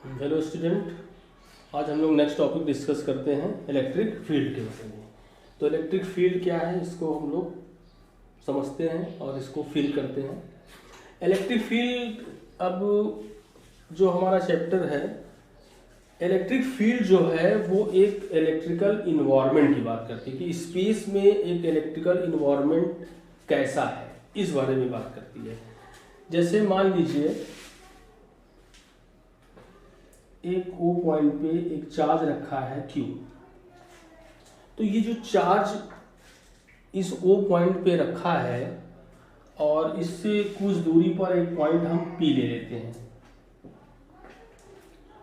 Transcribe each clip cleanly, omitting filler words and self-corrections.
Hello student, आज हम लोग नेक्स्ट टॉपिक डिस्कस करते हैं इलेक्ट्रिक फील्ड के बारे में। तो इलेक्ट्रिक फील्ड क्या है, इसको हम लोग समझते हैं और इसको फील करते हैं। इलेक्ट्रिक फील्ड, अब जो हमारा चैप्टर है इलेक्ट्रिक फील्ड जो है वो एक इलेक्ट्रिकल इन्वायरमेंट की बात करती है कि स्पेस में एक इलेक्ट्रिकल इन्वायरमेंट कैसा है, इस बारे में बात करती है। जैसे मान लीजिए एक O पॉइंट पे एक चार्ज रखा है Q, तो ये जो चार्ज इस O पॉइंट पे रखा है और इससे कुछ दूरी पर एक पॉइंट हम P ले लेते हैं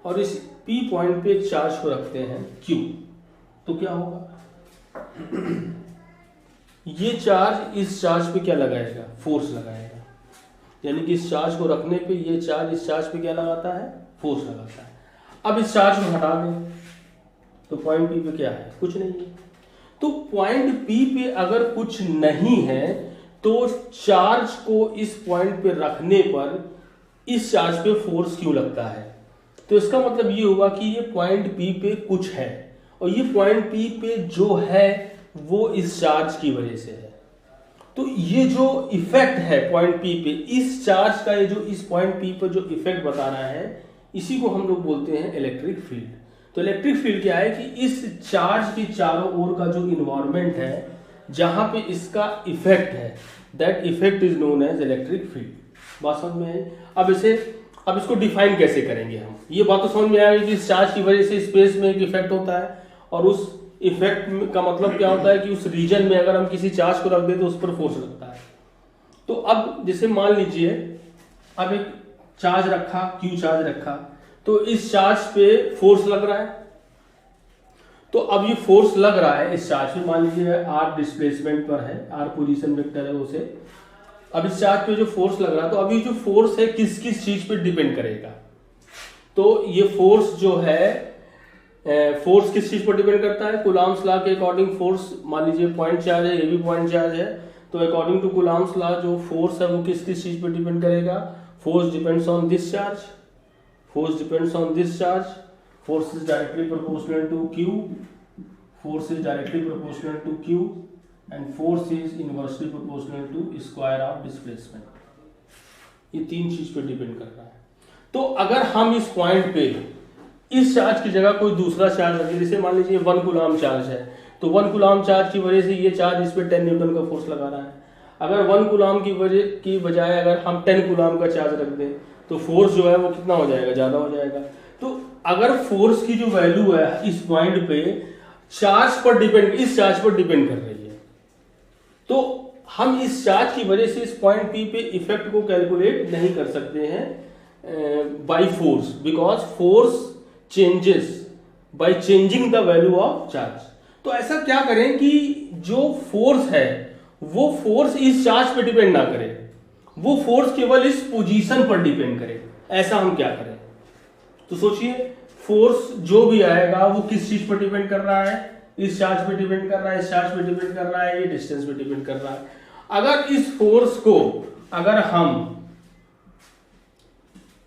और इस P पॉइंट पे एक चार्ज को रखते हैं Q, तो क्या होगा? ये चार्ज इस चार्ज पे क्या लगाएगा? फोर्स लगाएगा। यानी कि इस चार्ज को रखने पे ये चार्ज इस चार्ज पे क्या लगाता है? फोर्स लगाता है। अब इस चार्ज को हटा दें तो पॉइंट P पे क्या है? कुछ नहीं है। तो पॉइंट P पे अगर कुछ नहीं है तो चार्ज को इस पॉइंट पे रखने पर इस चार्ज पे फोर्स क्यों लगता है? तो इसका मतलब ये हुआ कि ये पॉइंट P पे कुछ है और ये पॉइंट P पे जो है वो इस चार्ज की वजह से है। तो ये जो इफेक्ट है पॉइंट P पे, इस चार्ज का ये जो इस पॉइंट P पर जो इफेक्ट बता रहा है, इसी को हम लोग बोलते हैं इलेक्ट्रिक फील्ड। तो इलेक्ट्रिक फील्ड क्या है कि इस चार्ज के चारों ओर का जो इन्वायरमेंट है जहां पे इसका इफेक्ट है, that effect is known as electric field. बात समझ में है? अब इसको डिफाइन कैसे करेंगे हम? ये बात तो समझ में आएगी कि इस चार्ज की वजह से स्पेस में एक इफेक्ट होता है और उस इफेक्ट का मतलब क्या होता है कि उस रीजन में अगर हम किसी चार्ज को रख दें तो उस पर फोर्स लगता है। तो अब जैसे मान लीजिए अब एक चार्ज रखा, Q चार्ज रखा, तो इस चार्ज पे फोर्स लग रहा है। तो अब ये फोर्स लग रहा है इस चार्ज पे, मान लीजिए R डिस्प्लेसमेंट पर है, R पोजीशन वेक्टर है उसे। अब इस चार्ज पे जो फोर्स लग रहा है, तो अभी जो फोर्स है किस किस चीज पे डिपेंड करेगा? तो ये फोर्स जो है, फोर्स किस चीज पर डिपेंड करता है? कूलॉम्स लॉ के अकॉर्डिंग फोर्स, मान लीजिए पॉइंट चार्ज है, ये भी पॉइंट चार्ज है, तो अकॉर्डिंग टू कूलॉम्स लॉ जो फोर्स है वो किस किस चीज पर डिपेंड करेगा? Force depends on this charge. Force depends on this charge. Force is directly proportional to Q. Force is directly proportional to Q, and force is inversely proportional to square of displacement. ये तीन चीज पे depend कर रहा है। तो अगर हम इस पॉइंट पे इस चार्ज की जगह कोई दूसरा चार्ज रखें, जैसे मान लीजिए 1 कूलॉम चार्ज है, तो 1 कूलॉम चार्ज की वजह से ये चार्ज इस पे 10 न्यूटन का फोर्स लगा रहा है। अगर 1 कूलॉम की बजाय अगर हम 10 कूलॉम का चार्ज रख दें तो फोर्स जो है वो कितना हो जाएगा? ज्यादा हो जाएगा। तो अगर फोर्स की जो वैल्यू है इस पॉइंट पे चार्ज पर डिपेंड, इस चार्ज पर डिपेंड कर रही है, तो हम इस चार्ज की वजह से इस पॉइंट P पे इफेक्ट को कैलकुलेट नहीं कर सकते हैं by force, because force changes by changing the value of charge. तो ऐसा क्या करें कि जो फोर्स है वो फोर्स इस चार्ज पे डिपेंड ना करे, वो फोर्स केवल इस पोजीशन पर डिपेंड करे। ऐसा हम क्या करें? तो सोचिए, फोर्स जो भी आएगा वो किस चीज पर डिपेंड कर रहा है? इस चार्ज पे डिपेंड कर रहा है, इस चार्ज पे डिपेंड कर रहा है, ये डिस्टेंस पे डिपेंड कर रहा है। अगर इस फोर्स को अगर हम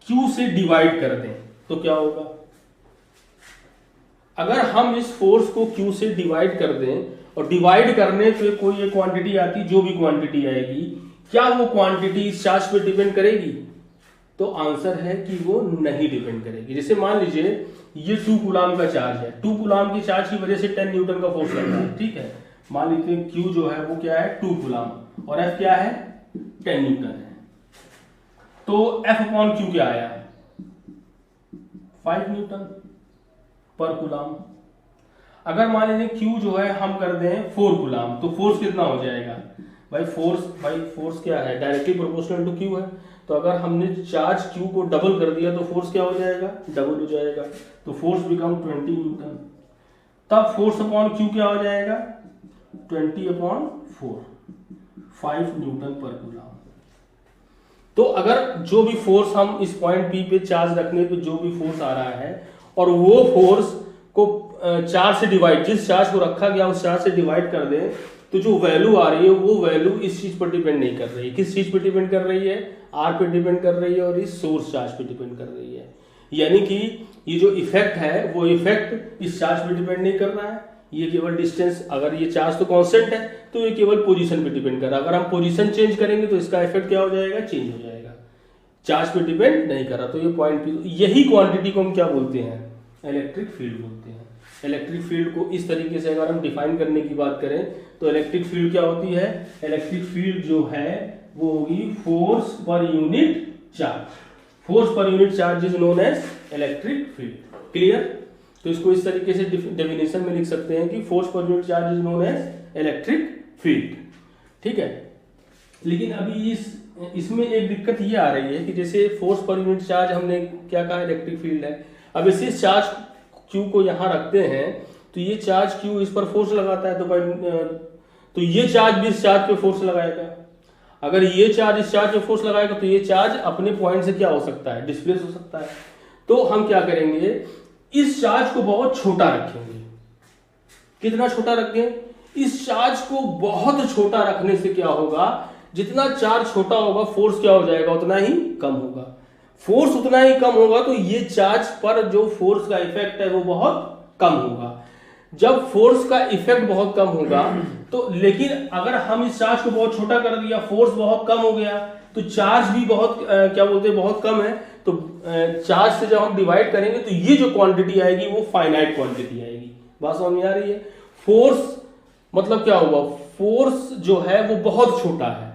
Q से डिवाइड कर दें तो क्या होगा? अगर हम इस फोर्स को Q से डिवाइड कर दें और डिवाइड करने पे कोई एक क्वांटिटी आती, जो भी क्वांटिटी आएगी, क्या वो क्वांटिटी इस चार्ज पे डिपेंड करेगी? तो आंसर है कि वो नहीं डिपेंड करेगी। जैसे मान लीजिए ये 2 कूलॉम का चार्ज है, 2 कूलॉम की चार्ज की वजह से 10 न्यूटन का फोर्स लग रहा है, ठीक है। मान लीजिए Q जो है वो क्या है? 2 कूलॉम और F क्या है? 10 न्यूटन है। तो F अपॉन Q क्या आया? 5 न्यूटन पर कूलॉम। अगर मान लीजिए Q जो है हम कर दें 4 कूलॉम, तो फोर्स कितना हो जाएगा? भाई फोर्स क्या है? डायरेक्टली प्रोपोर्शनल टू Q है। तो अगर हमने चार्ज Q को डबल कर दिया तो फोर्स क्या हो जाएगा? डबल हो जाएगा। तो फोर्स बिकम 20 न्यूटन। तब फोर्स अपॉन Q क्या हो जाएगा? 20 अपॉन 4, 5 न्यूटन पर कूलॉम। तो अगर जो भी फोर्स हम इस पॉइंट P पे चार्ज रखने पे जो भी फोर्स आ रहा है और वो फोर्स को चार्ज से डिवाइड, जिस चार्ज को रखा गया उस चार्ज से डिवाइड कर दे, तो जो वैल्यू आ रही है वो वैल्यू इस चीज पर डिपेंड नहीं कर रही है। किस चीज पर डिपेंड कर रही है? R पे डिपेंड कर रही है और इस सोर्स चार्ज पे डिपेंड कर रही है। यानी कि ये जो इफेक्ट है वो इफेक्ट इस चार्ज पे डिपेंड नहीं कर रहा है, ये केवल डिस्टेंस, अगर ये चार्ज तो कांस्टेंट है तो ये केवल पोजीशन पे डिपेंड कर रहा है। अगर हम पोजीशन चेंज करेंगे तो इसका इफेक्ट क्या हो जाएगा, चेंज हो जाएगा, चार्ज पे डिपेंड नहीं कर रहा। तो ये पॉइंट, यही क्वांटिटी को हम क्या बोलते हैं, इलेक्ट्रिक फील्ड बोलते हैं। इलेक्ट्रिक फील्ड को इस तरीके से अगर हम डिफाइन करने की बात करें तो इलेक्ट्रिक फील्ड क्या होती है, इलेक्ट्रिक फील्ड जो है वो होगी force per unit charge. Force per unit charge is known as electric field. Clear? तो इसको इस तरीके से डेफिनेशन में लिख सकते हैं कि force per unit charge is known as electric field. ठीक है, लेकिन अभी इसमें एक दिक्कत ये आ रही है कि जैसे फोर्स पर यूनिट चार्ज हमने क्या कहा, इलेक्ट्रिक फील्ड है। अब इसी चार्ज Q को यहां रखते हैं तो ये चार्ज Q इस पर फोर्स लगाता है, तो ये चार्ज भी इस चार्ज पे फोर्स लगाएगा। अगर ये चार्ज इस चार्ज पे फोर्स लगाएगा तो ये चार्ज अपने पॉइंट से क्या हो सकता है, डिस्प्लेस हो सकता है। तो हम क्या करेंगे, इस चार्ज को बहुत छोटा रखेंगे। कितना छोटा रखें, इस चार्ज को बहुत छोटा रखने से क्या होगा, जितना चार्ज छोटा होगा फोर्स क्या हो जाएगा, उतना ही कम होगा। फोर्स उतना ही कम होगा तो ये चार्ज पर जो फोर्स का इफेक्ट है वो बहुत कम होगा। जब फोर्स का इफेक्ट बहुत कम होगा तो, लेकिन अगर हम इस चार्ज को बहुत छोटा कर दिया, फोर्स बहुत कम हो गया, तो चार्ज भी बहुत क्या बोलते हैं, बहुत कम है, तो चार्ज से जब हम डिवाइड करेंगे तो ये जो क्वांटिटी आएगी वो फाइनाइट क्वांटिटी आएगी। बात समझ में आ रही है? फोर्स मतलब क्या हुआ, फोर्स जो है वो बहुत छोटा है,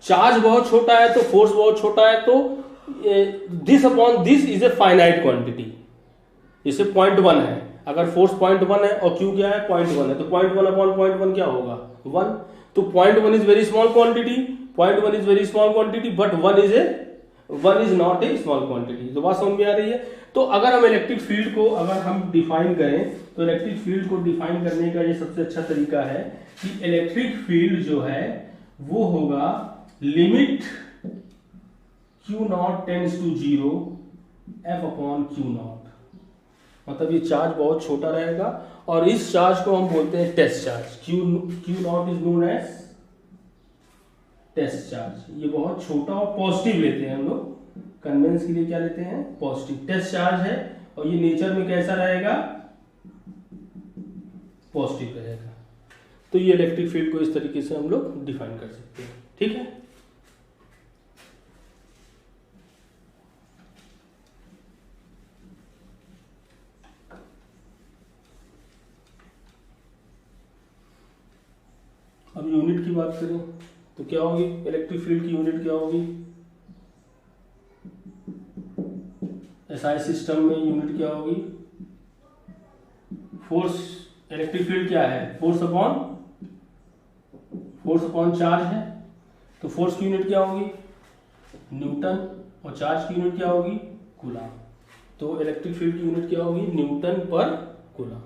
चार्ज बहुत छोटा है तो फोर्स बहुत छोटा है, तो this upon this is a finite quantity. जैसे 0.1 है, अगर फोर्स 0.1 है और क्यू क्या है 0.1 है, तो 0.1 अपॉन 0.1 क्या होगा 1। तो 0.1 is very small quantity, 0.1 is very small quantity, but 1 is not a small quantity. तो बात समझ में आ रही है? तो अगर हम इलेक्ट्रिक फील्ड को अगर हम डिफाइन करें तो इलेक्ट्रिक फील्ड को डिफाइन करने का ये सबसे अच्छा तरीका है कि इलेक्ट्रिक फील्ड जो है वो होगा limit Q0 tends to 0 F upon Q0। मतलब ये चार्ज बहुत छोटा रहेगा और इस चार्ज को हम बोलते हैं test charge. Q0 is known as test charge. ये बहुत छोटा और पॉजिटिव लेते हैं हम लोग, कन्वेंस के लिए क्या लेते हैं, पॉजिटिव। टेस्ट चार्ज है और ये नेचर में कैसा रहेगा, पॉजिटिव रहेगा। तो ये इलेक्ट्रिक फील्ड को इस तरीके से हम लोग डिफाइन कर सकते हैं। ठीक है, अब यूनिट की बात करें तो क्या होगी, इलेक्ट्रिक फील्ड की यूनिट क्या होगी, एसआई सिस्टम में यूनिट क्या होगी, फोर्स। इलेक्ट्रिक फील्ड क्या है, फोर्स अपॉन चार्ज है, तो फोर्स की यूनिट क्या होगी न्यूटन और चार्ज की यूनिट क्या होगी कूलम। तो इलेक्ट्रिक फील्ड की यूनिट क्या होगी न्यूटन पर कूलम।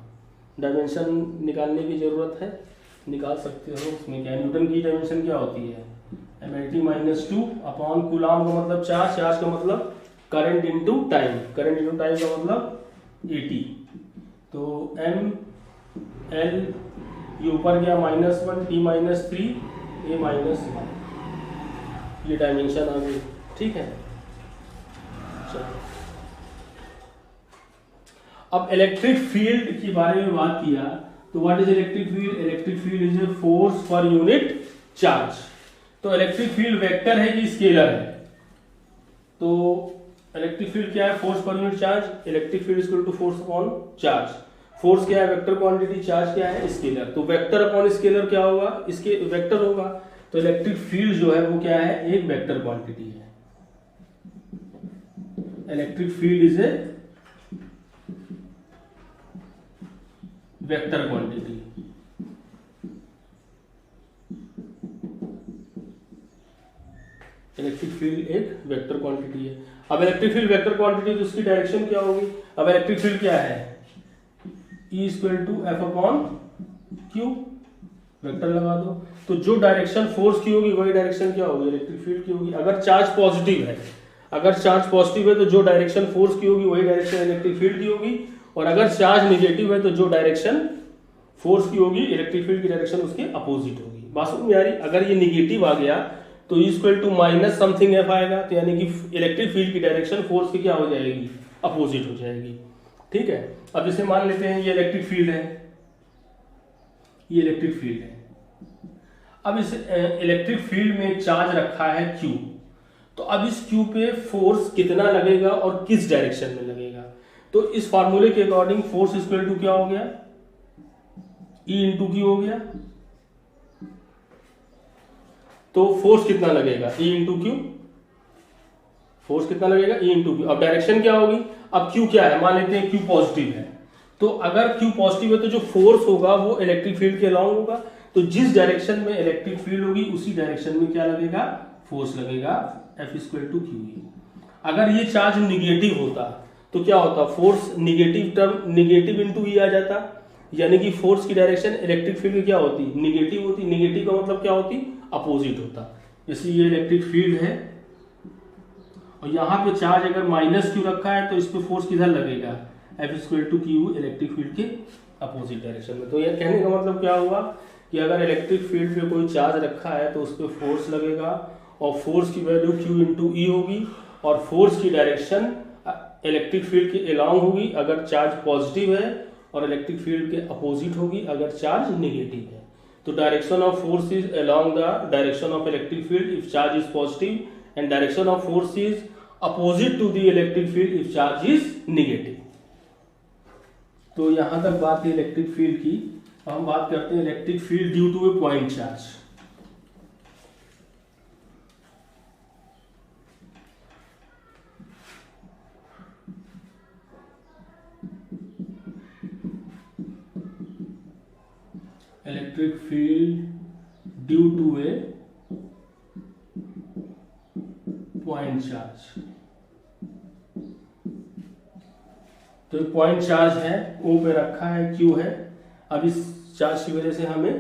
डायमेंशन निकालने की जरूरत है, निकाल सकते हो। उसमें क्या है, न्यूटन की डायमेंशन क्या होती है m(-2) अपॉन कूलम का मतलब चार्ज, चार्ज का मतलब current into time, current into time का मतलब 80। तो ml ये ऊपर गया -1, t-3, a-1, ये डायमेंशन आ गई। ठीक है, चलो अब इलेक्ट्रिक फील्ड के बारे में बात किया तो what is electric field, electric field is a force per unit charge. तो इलेक्ट्रिक फील्ड वेक्टर है कि स्केलर है, तो इलेक्ट्रिक फील्ड क्या है, force per unit charge. Electric field equal to force upon charge. Force क्या है वेक्टर क्वांटिटी, चार्ज क्या है स्केलर। तो वेक्टर अपॉन स्केलर क्या होगा, इसके वेक्टर होगा। तो इलेक्ट्रिक फील्ड जो है वो क्या है, एक वेक्टर क्वांटिटी है। Electric field is a vector quantity. Electric field एक वेक्टर क्वांटिटी है। अब इलेक्ट्रिक फील्ड वेक्टर क्वांटिटी तो उसकी डायरेक्शन क्या होगी। अब इलेक्ट्रिक फील्ड क्या है, E = F upon Q, vector लगा दो। तो जो डायरेक्शन फोर्स की होगी वही डायरेक्शन क्या होगी, इलेक्ट्रिक फील्ड की होगी। अगर चार्ज पॉजिटिव है, अगर चार्ज पॉजिटिव है तो जो डायरेक्शन फोर्स की होगी वही डायरेक्शन इलेक्ट्रिक फील्ड की होगी। और अगर चार्ज नेगेटिव है तो जो डायरेक्शन फोर्स की होगी इलेक्ट्रिक फील्ड की डायरेक्शन उसके अपोजिट होगी। बात समझ में आ रही। अगर ये नेगेटिव आ गया तो E = -something F आएगा, तो यानी कि इलेक्ट्रिक फील्ड की डायरेक्शन फोर्स की क्या हो जाएगी, अपोजिट हो जाएगी। ठीक है, अब जैसे मान लेते हैं ये इलेक्ट्रिक फील्ड है, ये इलेक्ट्रिक फील्ड है। अब इस इलेक्ट्रिक फील्ड में चार्ज रखा है Q, तो अब इस Q पे फोर्स कितना लगेगा और किस डायरेक्शन में लगेगा। तो इस फार्मूले के अकॉर्डिंग फोर्स इक्वल टू क्या हो गया, E इंटू Q हो गया। तो फोर्स कितना लगेगा, E इंटू Q, फोर्स कितना लगेगा E इंटू Q। अब डायरेक्शन क्या होगी, अब Q क्या है, मान लेते हैं Q पॉजिटिव है, तो अगर Q पॉजिटिव है तो जो फोर्स होगा वो इलेक्ट्रिक फील्ड के अलॉन्ग होगा, तो जिस डायरेक्शन में इलेक्ट्रिक फील्ड होगी उसी डायरेक्शन में क्या लगेगा, फोर्स लगेगा, F इक्वल टू QE। अगर ये चार्ज निगेटिव होता तो क्या होता, force negative term negative into E आ जाता, यानी कि फोर्स की डायरेक्शन इलेक्ट्रिक फील्ड की क्या होती, निगेटिव होती। निगेटिव का मतलब क्या होती, अपोजिट होता। जैसे ये इलेक्ट्रिक फील्ड है और यहाँ पे चार्ज अगर माइनस Q रखा है तो इस पे फोर्स किधर लगेगा, F equal to Q, electric field के अपोजिट डायरेक्शन में। तो यह कहने का मतलब क्या हुआ कि अगर इलेक्ट्रिक फील्ड पे कोई चार्ज रखा है तो उस पर फोर्स लगेगा और फोर्स की वैल्यू Q इंटू E होगी और फोर्स की डायरेक्शन इलेक्ट्रिक फील्ड के अलॉन्ग होगी अगर चार्ज पॉजिटिव है और इलेक्ट्रिक फील्ड के अपोजिट होगी अगर चार्ज नेगेटिव है। तो direction of force is along the direction of electric field if charge is positive and direction of force is opposite to the electric field if charge is negative. तो यहां तक बात है electric field की। हम बात करते हैं electric field due to a point charge. Electric field due to a point charge. तो एक पॉइंट चार्ज है, O पे रखा है, Q है। अब इस चार्ज की वजह से हमें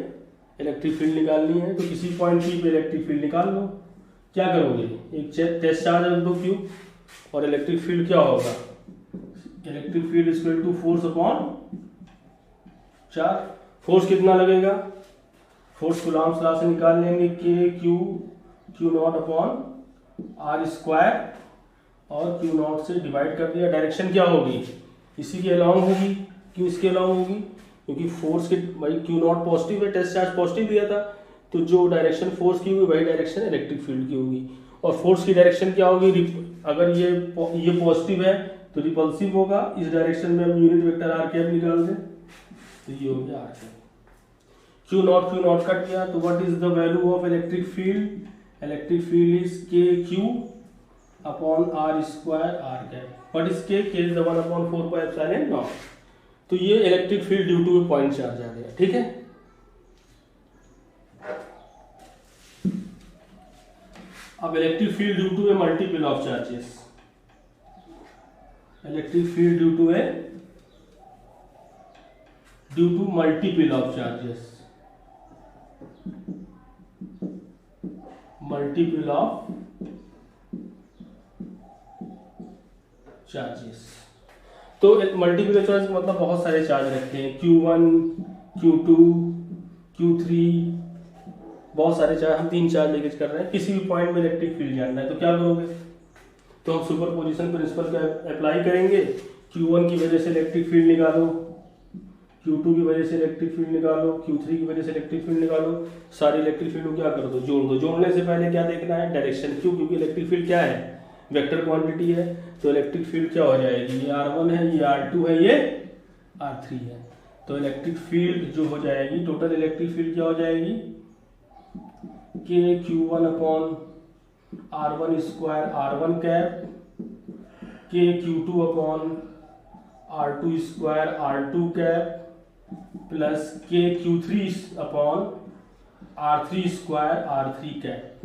इलेक्ट्रिक फील्ड निकालनी है, तो किसी पॉइंट P पे इलेक्ट्रिक फील्ड निकाल लो। क्या करोगे, एक टेस्ट चार्ज रख दो Q और इलेक्ट्रिक फील्ड क्या होगा, electric field equal to force upon charge. Force कितना लगेगा, फोर्स कूलम्ब्स लॉ से निकाल लेंगे, Q not upon R square और Q नॉट से डिवाइड कर दिया। डायरेक्शन क्या होगी, इसी के अलॉन्ग होगी, क्यों इसके अलॉन्ग होगी, क्योंकि फोर्स के भाई Q नॉट पॉजिटिव है, टेस्ट चार्ज पॉजिटिव दिया था, तो जो डायरेक्शन फोर्स की होगी वही डायरेक्शन इलेक्ट्रिक फील्ड की होगी। और फोर्स की डायरेक्शन क्या होगी, अगर ये पॉजिटिव है तो रिपल्सिव होगा, इस डायरेक्शन में हम यूनिट वेक्टर आर कैप निकाल दें तो ये हो गया R cap. Q not cut गया, तो what is the value of electric field, electric field is KQ upon R square R cap. What is K is 1/4πε0। तो ये electric field due to a point charge आ गया। ठीक है, अब electric field due to a multiple of charges, electric field due to multiple of charges, multiple of charges. तो multiple charge मतलब बहुत सारे चार्ज रखते हैं, Q1 Q2 Q3, बहुत सारे चार्ज, हम 3 चार्ज लेके कर रहे हैं। किसी भी पॉइंट में इलेक्ट्रिक फील्ड जानना है तो क्या करोगे, तो हम सुपरपोजिशन प्रिंसिपल का अप्लाई करेंगे। Q1 की वजह से इलेक्ट्रिक फील्ड निकालो, Q2 की वजह से इलेक्ट्रिक फील्ड निकालो, Q3 की वजह से इलेक्ट्रिक फील्ड निकालो, सारी इलेक्ट्रिक फील्ड को क्या कर दो, जोड़ दो। जोड़ने से पहले क्या देखना है, डायरेक्शन। क्यों, क्योंकि इलेक्ट्रिक फील्ड क्या है, वेक्टर क्वांटिटी है, तो इलेक्ट्रिक फील्ड क्या हो जाएगी, ये R1 है, ये R2 है, ये R3 है। तो इलेक्ट्रिक फील्ड जो हो जाएगी, टोटल इलेक्ट्रिक फील्ड क्या हो जाएगी, KQ1 upon R1 square R1 cap, KQ2 upon R2 square R2 cap plus KQ3 upon R3 square R3 cap.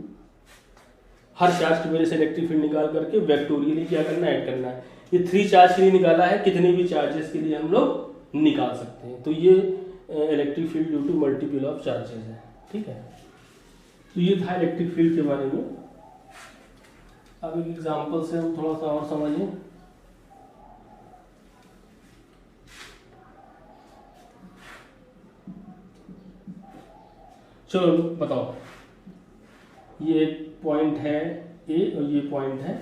हर चार्ज की वजह से इलेक्ट्रिक फील्ड निकाल करके वेक्टोरियली क्या करना है, ऐड करना है। ये 3 चार्ज के लिए निकाला है, कितने भी चार्जेस के लिए हम लोग निकाल सकते हैं। तो ये electric field due to multiple of charges है। ठीक है, तो ये था इलेक्ट्रिक फील्ड के बारे में। अब एक एग्जांपल से हम थोड़ा सा और समझें। चलो बताओ, ये पॉइंट है A और ये पॉइंट है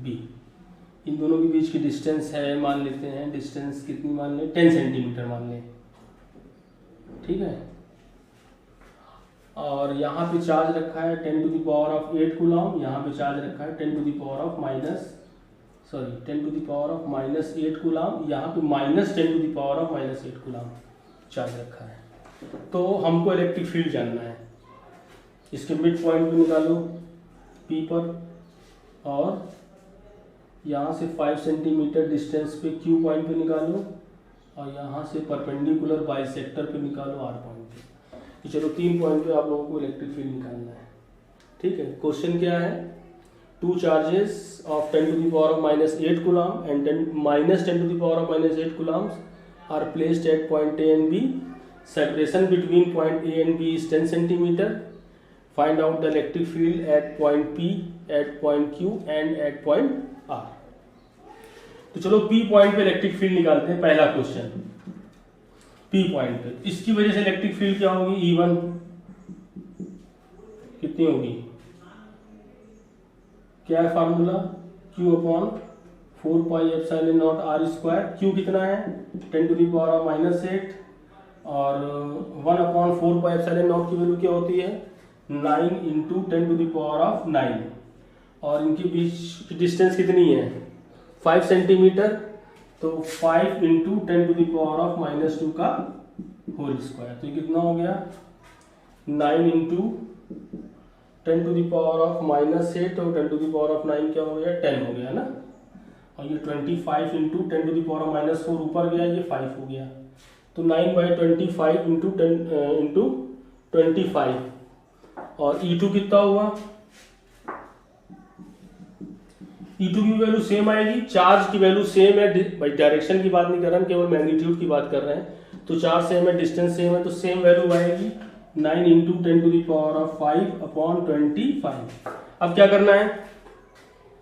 B। इन दोनों के बीच की डिस्टेंस है, मान लेते हैं डिस्टेंस कितनी मान लें, 10 सेंटीमीटर मान लें, ठीक है। और यहाँ पे चार्ज रखा है 10 to the power of 8 coulomb, यहाँ पे चार्ज रखा है 10 to the power of -8 coulomb, यहाँ पे -10 to the power of -8 coulomb charge रखा है। तो हमको इलेक्ट्रिक फील्ड जानना है। इसके मिड पॉइंट पे निकालो P पर, और यहाँ से 5 सेंटीमीटर डिस्टेंस पे Q पॉइंट पे निकालो, और यहाँ से परपेंडिकुलर बाइसेक्टर पे निकालो R पॉइंट पे। तो चलो 3 पॉइंट पे आप लोगों को इलेक्ट्रिक फील्ड निकालना है, ठीक है। क्वेश्चन क्या है, 2 charges of 10 to the power of -8 coulomb and -10 to the power of -8 coulombs are placed at point A and B. Separation between point A and B is 10 centimeter. Find out the electric field at point P, at point Q and at point R. तो चलो P point पे electric field निकालते हैं। पहला question P point पे, इसकी वजह से इलेक्ट्रिक फील्ड क्या होगी, E1 कितनी होगी, क्या है फार्मूला, Q/4πε0r²। Q कितना है 10 टू द पावर ऑफ -8, और 1/4πε0 की वैल्यू क्या होती है 9 into 10 to the power of 9, और इनके बीच की डिस्टेंस कितनी है 5 सेंटीमीटर, तो 5 into 10 to the power of -2 का होल स्क्वायर। तो ये कितना हो गया 9 into 10 to the power of -8 और 10 टू द पावर ऑफ 9 क्या हो गया 10 हो गया ना, और ये 25 into 10 to the power of -4 ऊपर गया, ये 5 हो गया। तो 9/25 इंटू 10 इंटू 25, और E2 कितना हुआ, E2 की वैल्यू सेम आएगी, चार्ज की वैल्यू सेम है, भाई डायरेक्शन की बात नहीं कर रहे हैं, केवल मैग्नीट्यूड की बात कर रहे हैं। तो चार्ज सेम है, डिस्टेंस सेम है, तो सेम वैल्यू आएगी 9 into 10 to the power of 5/25। अब क्या करना है,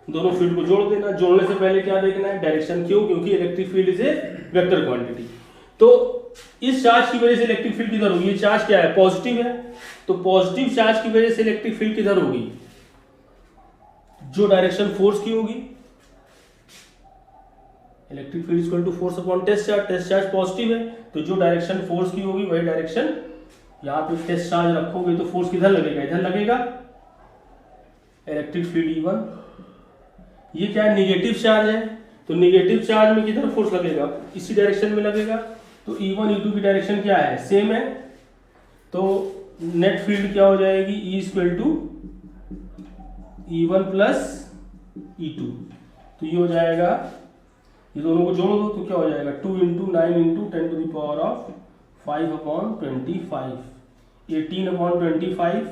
दोनों फील्ड को जोड़ देना। जोड़ने से पहले क्या देखना है, डायरेक्शन। क्यों, क्योंकि electric field is a vector quantity. तो इस चार्ज की वजह से इलेक्ट्रिक फील्ड किधर होगी, ये चार्ज क्या है पॉजिटिव है, तो पॉजिटिव चार्ज की वजह से इलेक्ट्रिक फील्ड किधर होगी, जो डायरेक्शन फोर्स की होगी। Electric field equal to force upon test charge, test charge positive है, तो जो डायरेक्शन फोर्स की होगी वही डायरेक्शन, यहाँ पे टेस्ट चार्ज रखोगे तो फोर्स किधर लगेगा, इधर लगेगा, इलेक्ट्रिक फील्ड E1। ये क्या है, निगेटिव चार्ज है, तो निगेटिव चार्ज में किधर फोर्स लगेगा, इसी डायरेक्शन में लगेगा। तो E1 E2 की डायरेक्शन क्या है, सेम है, तो नेट फील्ड क्या हो जाएगी, E equal to E1 plus E2। तो ये हो जाएगा, ये दोनों को जोड़ दो तो क्या हो जाएगा 2 into 9 into 10 to the power of 5/25, 18/25,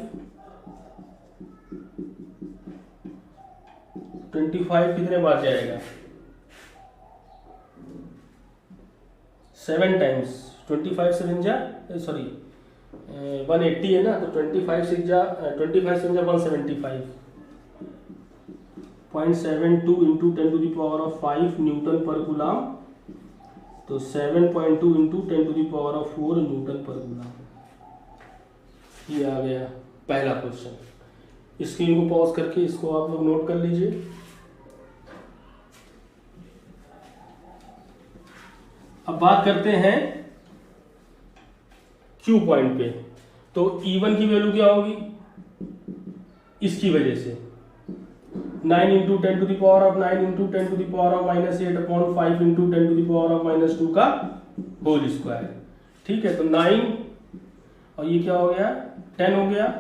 25 कितने बार जाएगा 7 टाइम्स, 25 7 जा सॉरी 180 है ना, तो 25 6 जा 175, 0.72 into 10 to the power of 5 newton per coulomb, तो 7.2 into 10 to the power of 4 newton per coulomb. ये आ गया पहला क्वेश्चन। स्क्रीन को पॉज करके इसको आप लोग नोट कर लीजिए। अब बात करते हैं Q पॉइंट पे, तो E1 की वैल्यू क्या होगी, इसकी वजह से 9 into 10 to the power of 9 into 10 to the power of -8/5 into 10 to the power of -2 का होल स्क्वायर। ठीक है, तो 9 और ये क्या हो गया 10 हो गया,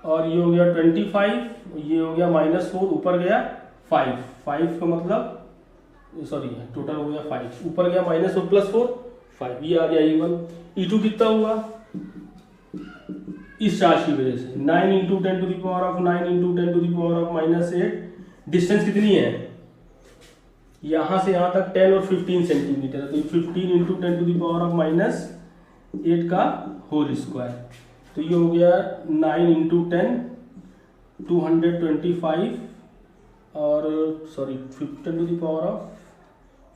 और ये हो गया 25, ये हो गया -4, ऊपर गया 5 का मतलब सॉरी टोटल हो गया 5, ऊपर गया -4 + 4 5, ये आ गया E1। E2 कितना हुआ, इस चार्ज की वजह से 9 into 10 to the power of 9 into 10 to the power of -8, distance कितनी है यहां से यहां तक 10 और 15 सेंटीमीटर, तो 15 into 10 to the power of -8 का होल स्क्वायर। तो ये हो गया 9 इंटू 10 225, और sorry 10 to the power of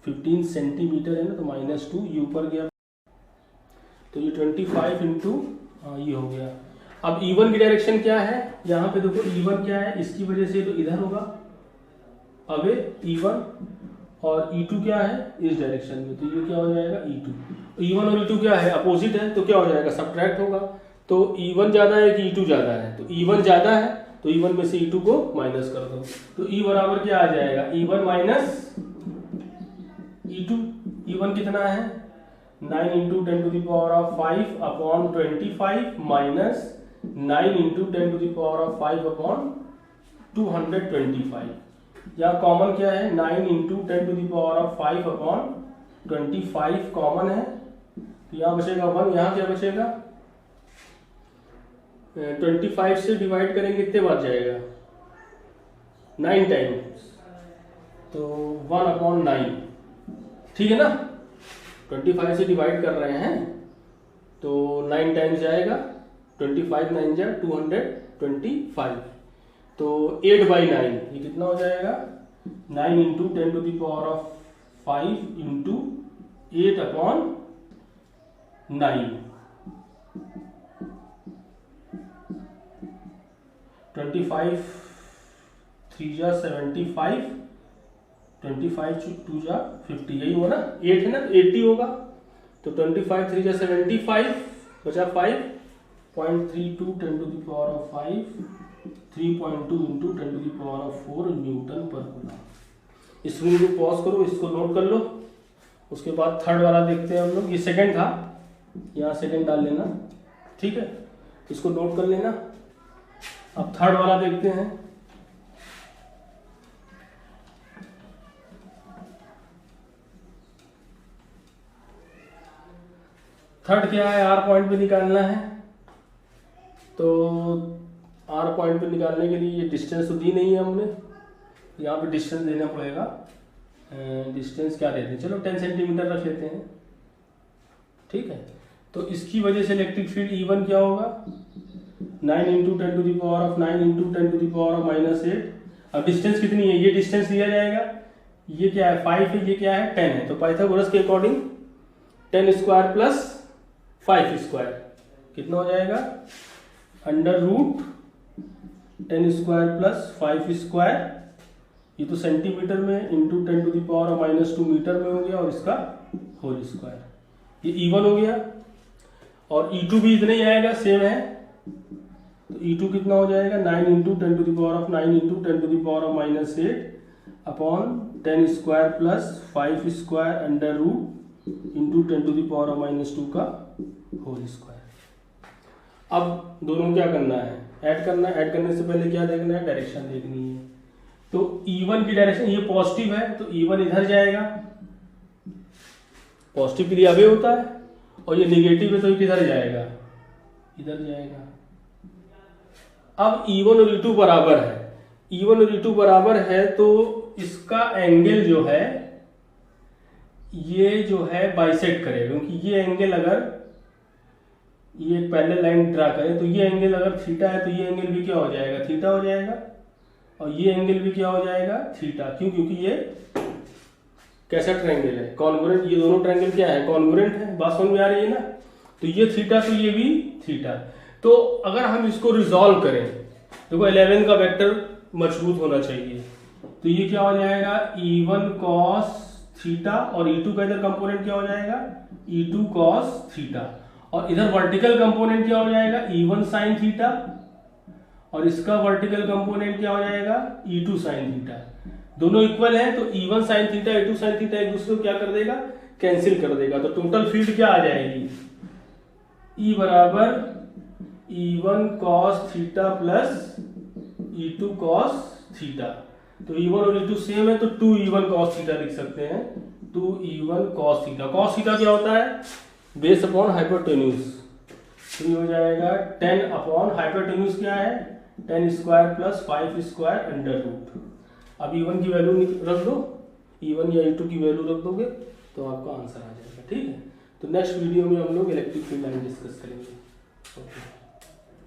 15 centimetre है ना, तो -2 ये ऊपर गया, तो ये 25 इंटू ये हो गया। अब E1 की डायरेक्शन क्या है, यहाँ पे देखो E1 क्या है, इसकी वजह से तो इधर होगा, अवे E1 और E2 क्या है इस डायरेक्शन में, तो ये क्या हो जाएगा E2। E1 और E2 क्या है अपोजिट है, तो क्या हो जाएगा सब्ट्रैक्ट होगा। तो E1 ज्यादा है कि E2 ज्यादा है, तो E1 ज्यादा है तो E1 में से E2 को माइनस कर दो, तो E बराबर क्या आ जाएगा E1 माइनस E2। E1 कितना है 9 into 10 to the power of 5 upon 25 minus 9 into 10 to the power of 5 upon 225। यहाँ कॉमन क्या है 9 into 10 to the power of 5 upon 25 common है, तो यहाँ बचेगा 1, यहाँ क्या बचेगा 25 से डिवाइड करेंगे कितने बार जाएगा 9 टाइम्स, तो 1 अपॉन 9, ठीक है ना। 25 से डिवाइड कर रहे हैं तो 9 टाइम्स जाएगा, 25 9 जा 225, तो 8/9 ये कितना हो जाएगा 9 into 10 to the power of 5 into 8 upon 9, 25 3 जा 75, 25 2 जा 50, यही हुआ ना 8 है ना, 80 होगा। तो 25 3 जा 75 बचा 5.32 10 to the power of 5 3.2 into 10 to the power of 4 newton per coulomb. इस रूल को पॉज करो, इसको नोट कर लो। उसके बाद थर्ड वाला देखते हैं हम लोग, ये सेकंड था, यहाँ सेकंड डाल लेना, ठीक है, इसको नोट कर लेना। अब थर्ड वाला देखते हैं। थर्ड क्या है आर पॉइंट पे निकालना है, तो आर पॉइंट पे निकालने के लिए ये डिस्टेंस तो दी नहीं है हमने, यहाँ पे डिस्टेंस देना पड़ेगा। डिस्टेंस क्या देते हैं, चलो 10 सेंटीमीटर रख लेते हैं, ठीक है। तो इसकी वजह से इलेक्ट्रिक फील्ड E1 क्या होगा 9 into 10 to the power of 9 into 10 to the power of -8। अब डिस्टेंस कितनी है, ये डिस्टेंस दिया जाएगा, ये क्या है 5 है, ये क्या है 10 है, तो पाइथागोरस के अकॉर्डिंग 10 स्क्वायर प्लस 5 स्क्वायर कितना हो जाएगा under root 10 square plus 5 square, ये तो सेंटीमीटर में into 10 to the power of -2 metre में हो गया, और इसका होल स्क्वायर, ये E1 हो गया। और E2 भी इतना ही आएगा, सेम है, तो E2 कितना हो जाएगा 9 into 10 to the power of 9 into 10 to the power of -8 upon 10 square plus 5 square under root into 10 to the power of -2 का होल स्क्वायर। अब दोनों क्या करना है, ऐड करना है। ऐड करने से पहले क्या देखना है, डायरेक्शन देखनी है। तो E1 की डायरेक्शन ये पॉजिटिव है, तो E1 इधर जाएगा, पॉजिटिव के लिए अवे होता है, और ये निगेटिव है तो ये किधर जाएगा, इधर जाएगा। अब E1 और E2 बराबर है, E1 और E2 बराबर है, तो इसका एंगल जो है ये जो है बाइसेक्ट करेगा, क्योंकि ये एंगल अगर ये पैरेलल लाइन ड्रा करें तो ये एंगल अगर थीटा है तो ये एंगल भी क्या हो जाएगा थीटा हो जाएगा, और ये एंगल भी क्या हो जाएगा थीटा। क्यों, क्योंकि ये कैसा ट्रायंगल है कॉन्ग्रुएंट, ये दोनों ट्रायंगल क्या है कॉन्ग्रुएंट है, बात समझ में आ रही है ना। तो ये थीटा तो ये भी थीटा। तो अगर हम इसको रिजॉल्व करें, देखो 11 का वेक्टर मजबूत होना चाहिए, तो ये क्या हो जाएगा E1 cos थीटा, और E2 का इधर कंपोनेंट क्या हो जाएगा E2 cos थीटा, और इधर वर्टिकल कंपोनेंट क्या हो जाएगा E1 sin थीटा, और इसका वर्टिकल कंपोनेंट क्या हो जाएगा E2 sin थीटा। दोनों इक्वल हैं, तो E1 sin theta E2 sin theta एक दूसरे को क्या कर देगा कैंसिल कर देगा, तो टोटल फील्ड क्या आ जाएगी E बराबर E1 cos theta plus E2 cos theta. तो E1 और E2 सेम है, तो 2E1 cos थीटा लिख सकते हैं, 2E1 cos theta. cos theta क्या होता है बेस अपॉन हाइपोटेन्यूज, तो ये हो जाएगा 10 अपॉन हाइपोटेन्यूज क्या है 10 square plus 5 square under root. अब E1 की वैल्यू रख दो, E1 या E2 की वैल्यू रख दोगे तो आपका आंसर आ जाएगा, ठीक है। तो नेक्स्ट वीडियो में हम लोग इलेक्ट्रिक फील्ड लाइन डिस्कस करेंगे। ओके।